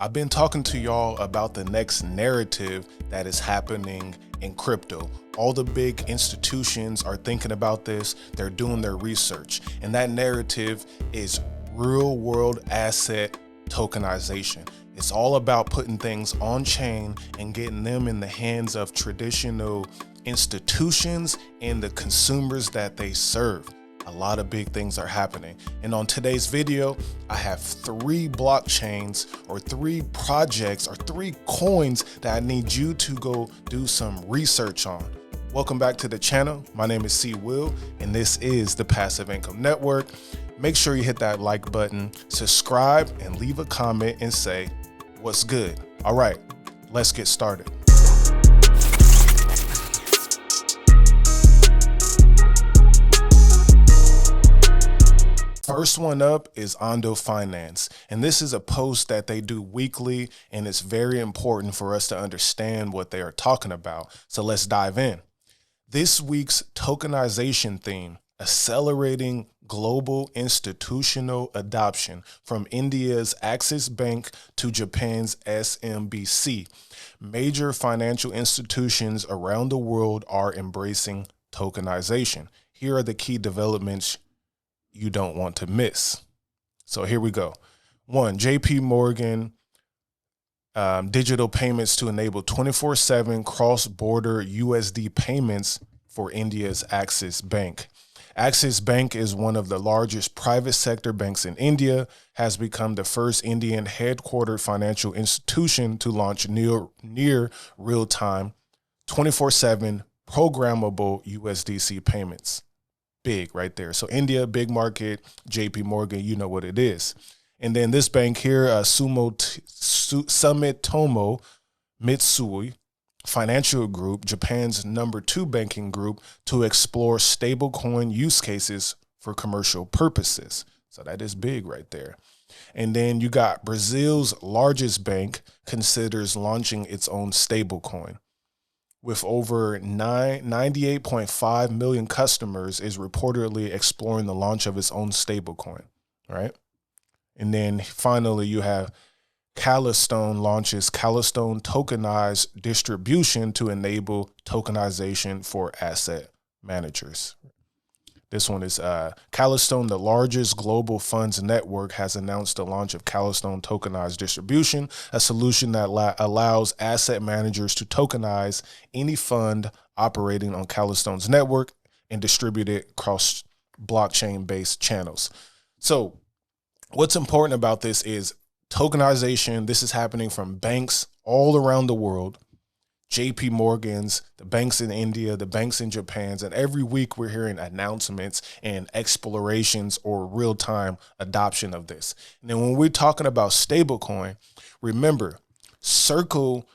I've been talking to y'all about the next narrative that is happening in crypto. All the big institutions are thinking about this. They're doing their research. And that narrative is real world asset tokenization. It's all about putting things on chain and getting them in the hands of traditional institutions and the consumers that they serve. A lot of big things are happening. And on today's video, I have 3 blockchains or 3 projects or 3 coins that I need you to go do some research on. Welcome back to the channel. My name is C. Will, and this is the Passive Income Network. Make sure you hit that like button, subscribe, and leave a comment and say, what's good? All right, let's get started. First one up is Ondo Finance, and this is a post that they do weekly, and it's very important for us to understand what they are talking about. So let's dive in. This week's tokenization theme: accelerating global institutional adoption from India's Axis Bank to Japan's SMBC. Major financial institutions around the world are embracing tokenization. Here are the key developments you don't want to miss. So here we go. 1, JP Morgan, digital payments to enable 24/7 cross-border USD payments for India's Axis Bank. Axis Bank is one of the largest private sector banks in India, has become the first Indian headquartered financial institution to launch near real-time 24/7 programmable USDC payments. Big right there. So India, big market. JP Morgan, you know what it is. And then this bank here, Sumitomo Mitsui Financial Group, Japan's #2 banking group, to explore stablecoin use cases for commercial purposes. So that is big right there. And then you got Brazil's largest bank considers launching its own stablecoin. With over 98.5 million customers, is reportedly exploring the launch of its own stablecoin, right? And then finally, you have Calastone launches Calastone tokenized distribution to enable tokenization for asset managers. This one is Calastone, the largest global funds network, has announced the launch of Calastone tokenized distribution, a solution that allows asset managers to tokenize any fund operating on Calastone's network and distribute it across blockchain-based channels. So what's important about this is tokenization. This is happening from banks all around the world. JP Morgan's, the banks in India, the banks in Japan's, and every week we're hearing announcements and explorations or real-time adoption of this. And then when we're talking about stablecoin, remember, Circle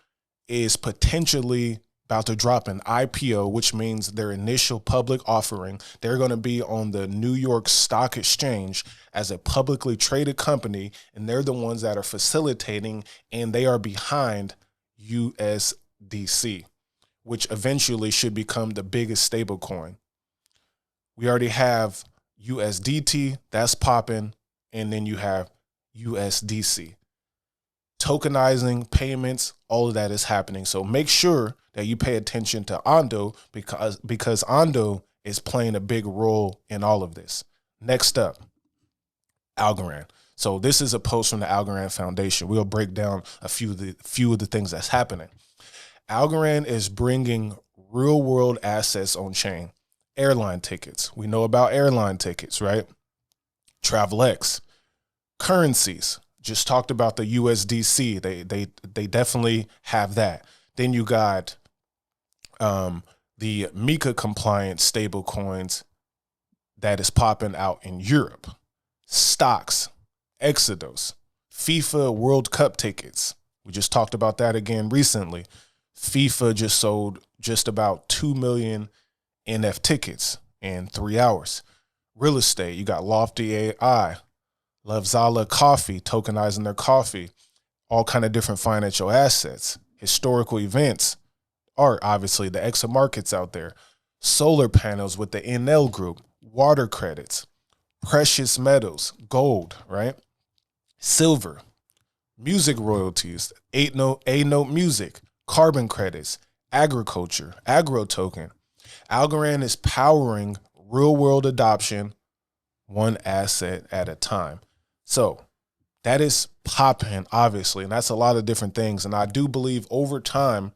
is potentially about to drop an IPO, which means their initial public offering. They're going to be on the New York Stock Exchange as a publicly traded company, and they're the ones that are facilitating, and they are behind USDC, which eventually should become the biggest stablecoin. We already have USDT, that's popping, and then you have USDC. Tokenizing payments, all of that is happening. So make sure that you pay attention to Ondo because Ondo is playing a big role in all of this. Next up, Algorand. So this is a post from the Algorand Foundation. We'll break down a few of the things that's happening. Algorand is bringing real world assets on chain. Airline tickets. We know about airline tickets, right? TravelX. Currencies. Just talked about the USDC. They definitely have that. Then you got the MiCA compliant stable coins that is popping out in Europe. Stocks, Exodus, FIFA World Cup tickets. We just talked about that again recently. FIFA just sold just about 2 million NF tickets in 3 hours. Real estate, you got Lofty AI, Lavzala Coffee, tokenizing their coffee, all kind of different financial assets. Historical events, art, obviously, the Exa markets out there. Solar panels with the NL group, water credits, precious metals, gold, right? Silver, music royalties, A-note music, carbon credits, agriculture, agro token. Algorand is powering real world adoption, one asset at a time. So that is popping, obviously, and that's a lot of different things. And I do believe over time,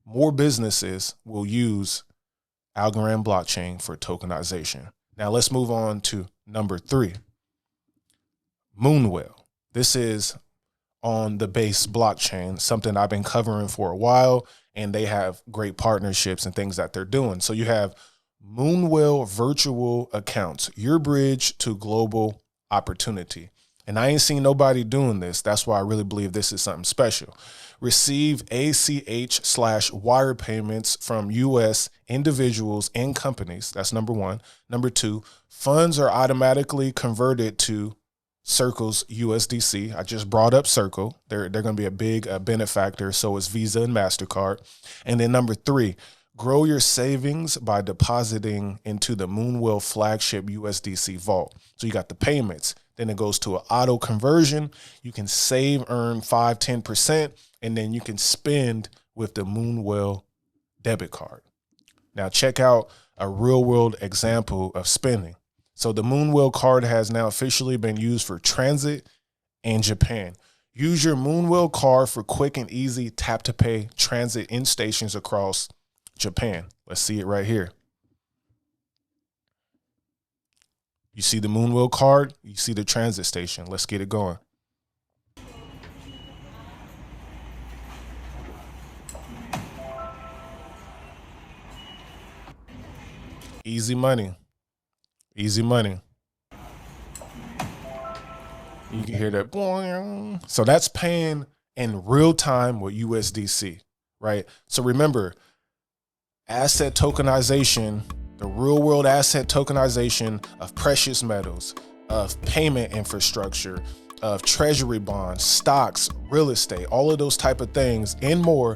more businesses will use Algorand blockchain for tokenization. Now let's move on to number 3, Moonwell. This is on the base blockchain, something I've been covering for a while, and they have great partnerships and things that they're doing. So you have Moonwell virtual accounts, your bridge to global opportunity. And I ain't seen nobody doing this. That's why I really believe this is something special. Receive ACH/wire payments from US individuals and companies. That's number 1. Number 2, funds are automatically converted to Circle's USDC. I just brought up Circle. They're going to be a big benefactor. So is Visa and MasterCard. And then number 3, grow your savings by depositing into the Moonwell flagship USDC vault. So you got the payments. Then it goes to an auto conversion. You can save, earn 5-10%, and then you can spend with the Moonwell debit card. Now check out a real world example of spending. So the Moonwell card has now officially been used for transit in Japan. Use your Moonwell card for quick and easy tap to pay transit in stations across Japan. Let's see it right here. You see the Moonwell card, you see the transit station. Let's get it going. Easy money. Easy money. You can hear that. Boing. So that's paying in real time with USDC, right? So remember, asset tokenization, the real world asset tokenization of precious metals, of payment infrastructure, of treasury bonds, stocks, real estate, all of those type of things and more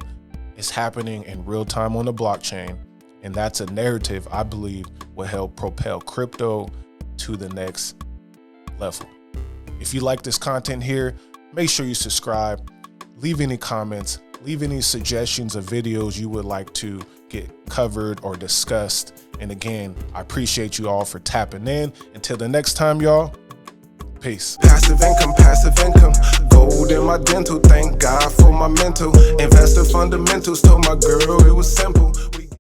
is happening in real time on the blockchain. And that's a narrative I believe will help propel crypto to the next level. If you like this content here, make sure you subscribe, leave any comments, leave any suggestions of videos you would like to get covered or discussed. And again, I appreciate you all for tapping in. Until the next time, y'all, peace. Passive income, gold in my dental. Thank God for my mental. Investor fundamentals, told my girl it was simple.